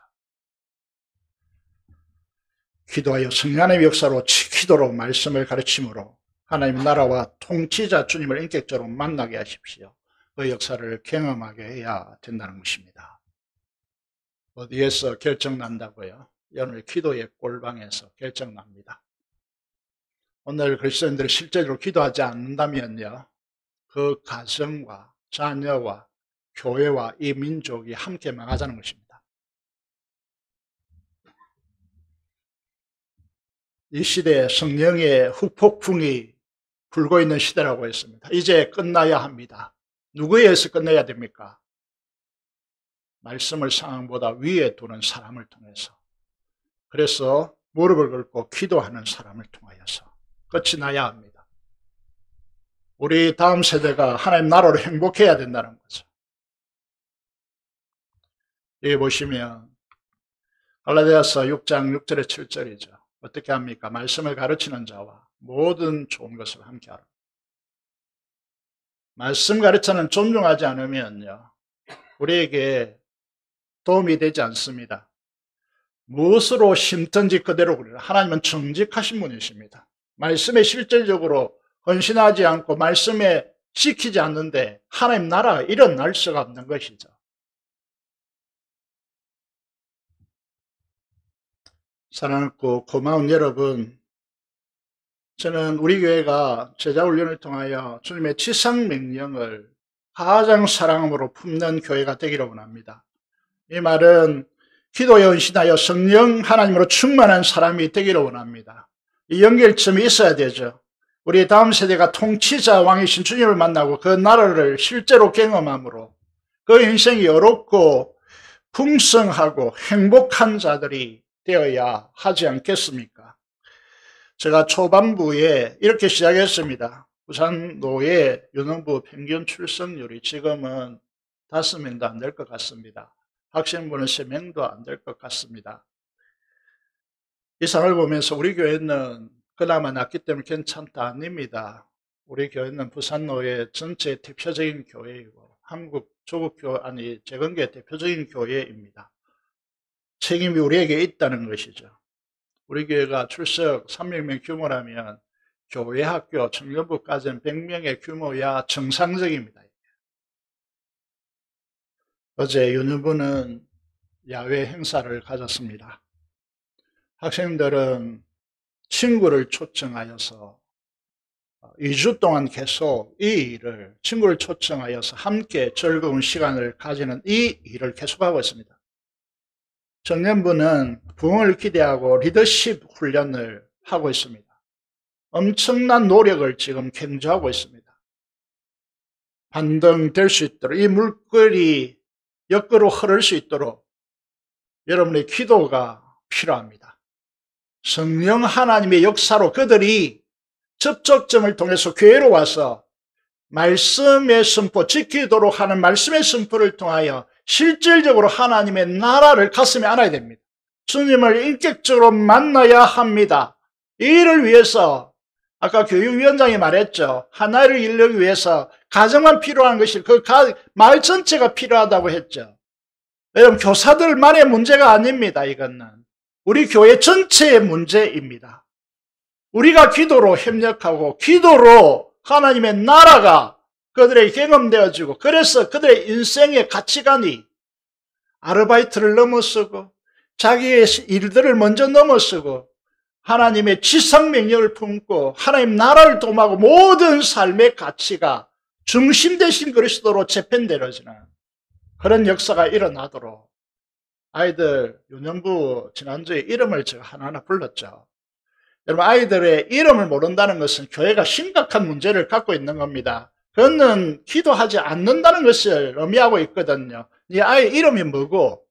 기도하여 성령의 역사로 지키도록 말씀을 가르침으로 하나님 나라와 통치자 주님을 인격적으로 만나게 하십시오. 그 역사를 경험하게 해야 된다는 것입니다. 어디에서 결정난다고요? 오늘 기도의 꼴방에서 결정납니다. 오늘 그리스도인들이 실제로 기도하지 않는다면요, 그 가정과 자녀와 교회와 이 민족이 함께 망하자는 것입니다. 이 시대에 성령의 후폭풍이 불고 있는 시대라고 했습니다. 이제 끝나야 합니다. 누구에 의해서 끝내야 됩니까? 말씀을 상황보다 위에 두는 사람을 통해서, 그래서 무릎을 꿇고 기도하는 사람을 통하여서 끝이 나야 합니다. 우리 다음 세대가 하나님 나라로 행복해야 된다는 거죠. 여기 보시면 갈라디아서 6장 6절에 7절이죠. 어떻게 합니까? 말씀을 가르치는 자와 모든 좋은 것을 함께 하라. 말씀 가르쳐는 존중하지 않으면요, 우리에게 도움이 되지 않습니다. 무엇으로 심든지 그대로 그래라. 하나님은 정직하신 분이십니다. 말씀에 실질적으로 헌신하지 않고 말씀에 지키지 않는데 하나님 나라가 일어날 수가 없는 것이죠. 사랑하고 고마운 여러분, 저는 우리 교회가 제자훈련을 통하여 주님의 지상명령을 가장 사랑함으로 품는 교회가 되기를 원합니다. 이 말은 기도에 헌신하여 성령 하나님으로 충만한 사람이 되기를 원합니다. 이 연결점이 있어야 되죠. 우리 다음 세대가 통치자 왕이신 주님을 만나고 그 나라를 실제로 경험함으로 그 인생이 어렵고 풍성하고 행복한 자들이 되어야 하지 않겠습니까? 제가 초반부에 이렇게 시작했습니다. 부산 노예 유능부 평균 출석률이 지금은 5명도 안 될 것 같습니다. 학생부는 3명도 안 될 것 같습니다. 이 상을 보면서 우리 교회는 그나마 낮기 때문에 괜찮다 아닙니다. 우리 교회는 부산노예 전체의 대표적인 교회이고 한국 조국교 재건교의 대표적인 교회입니다. 책임이 우리에게 있다는 것이죠. 우리 교회가 출석 300명 규모라면 교회 학교 청년부까지는 100명의 규모야 정상적입니다. 어제 유년부는 야외 행사를 가졌습니다. 학생들은 친구를 초청하여서 2주 동안 계속 이 일을, 친구를 초청하여서 함께 즐거운 시간을 가지는 이 일을 계속하고 있습니다. 청년부는 부흥을 기대하고 리더십 훈련을 하고 있습니다. 엄청난 노력을 지금 경주하고 있습니다. 반등될 수 있도록, 이 물결이 역으로 흐를 수 있도록 여러분의 기도가 필요합니다. 성령 하나님의 역사로 그들이 접촉점을 통해서 교회로 와서 말씀의 선포, 지키도록 하는 말씀의 선포를 통하여 실질적으로 하나님의 나라를 가슴에 안아야 됩니다. 주님을 인격적으로 만나야 합니다. 이 일을 위해서 아까 교육위원장이 말했죠. 하나를 이루기 위해서 가정만 필요한 것이 그 마을 전체가 필요하다고 했죠. 여러분, 교사들만의 문제가 아닙니다. 이거는 우리 교회 전체의 문제입니다. 우리가 기도로 협력하고 기도로 하나님의 나라가 그들에게 경험되어지고, 그래서 그들의 인생의 가치관이 아르바이트를 넘어서고 자기의 일들을 먼저 넘어서고 하나님의 지상명령을 품고 하나님 나라를 도모하고 모든 삶의 가치가 중심 되신 그리스도로 재편되어지는 그런 역사가 일어나도록 아이들 유년부 지난주에 이름을 제가 하나하나 불렀죠. 여러분, 아이들의 이름을 모른다는 것은 교회가 심각한 문제를 갖고 있는 겁니다. 그거는 기도하지 않는다는 것을 의미하고 있거든요. 이 아이 이름이 뭐고,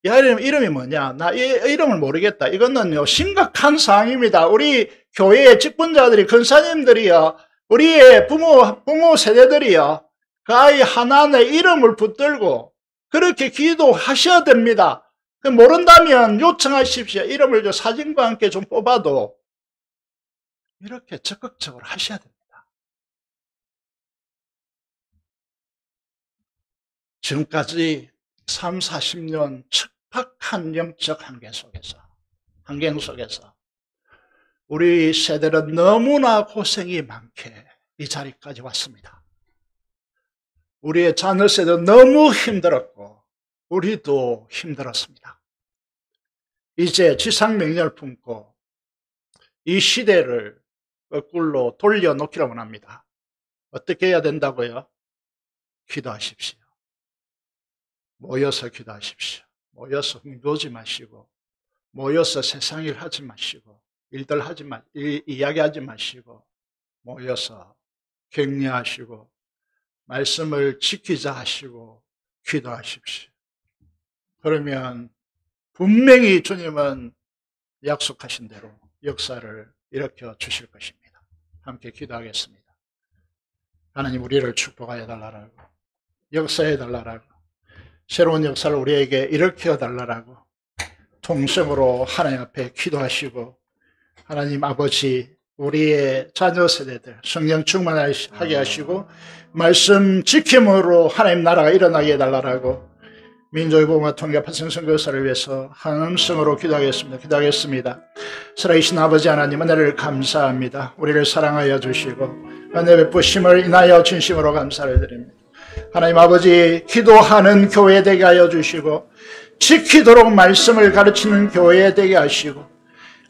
이 아이 이름이 뭐냐, 나 이 이름을 모르겠다. 이거는요 심각한 상황입니다. 우리 교회의 직분자들이, 권사님들이요, 우리의 부모 세대들이요, 그 아이 하나하나의 이름을 붙들고 그렇게 기도하셔야 됩니다. 모른다면 요청하십시오. 이름을 사진과 함께 좀 뽑아도 이렇게 적극적으로 하셔야 됩니다. 지금까지 3, 40년 척박한 영적 환경 속에서 우리 세대는 너무나 고생이 많게 이 자리까지 왔습니다. 우리의 자녀 세대는 너무 힘들었고 우리도 힘들었습니다. 이제 지상명령을 품고 이 시대를 거꾸로 돌려놓기를 원합니다. 어떻게 해야 된다고요? 기도하십시오. 모여서 기도하십시오. 모여서 흥도지 마시고, 모여서 세상 일 하지 마시고, 이야기하지 마시고, 모여서 격려하시고 말씀을 지키자 하시고 기도하십시오. 그러면 분명히 주님은 약속하신 대로 역사를 일으켜 주실 것입니다. 함께 기도하겠습니다. 하나님, 우리를 축복하여 달라라고, 역사해 달라라고, 새로운 역사를 우리에게 일으켜 달라라고 통성으로 하나님 앞에 기도하시고, 하나님 아버지, 우리의 자녀 세대들 성령 충만하게 하시고 말씀 지킴으로 하나님 나라가 일어나게 해달라고 민족의 복음과 통일과 파생 선교사를 위해서 한음성으로 기도하겠습니다. 살아계신 아버지 하나님, 은혜를 감사합니다. 우리를 사랑하여 주시고 은혜 베푸심을 인하여 진심으로 감사를 드립니다. 하나님 아버지, 기도하는 교회 되게 하여 주시고 지키도록 말씀을 가르치는 교회 되게 하시고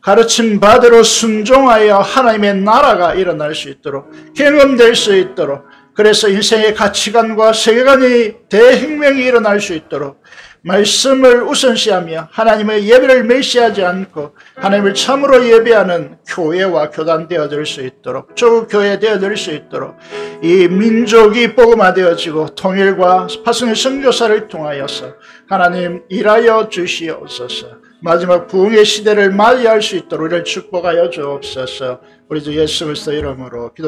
가르침 받으러 순종하여 하나님의 나라가 일어날 수 있도록, 경험될 수 있도록, 그래서 인생의 가치관과 세계관이 대혁명이 일어날 수 있도록 말씀을 우선시하며 하나님의 예배를 멸시하지 않고 하나님을 참으로 예배하는 교회와 교단 되어질 수 있도록, 조국교회 되어질 수 있도록 이 민족이 복음화되어지고 통일과 파송의 선교사를 통하여서 하나님 일하여 주시옵소서. 마지막 부흥의 시대를 맞이할 수 있도록 우리를 축복하여 주옵소서. 우리 주 예수 그리스도 이름으로 기도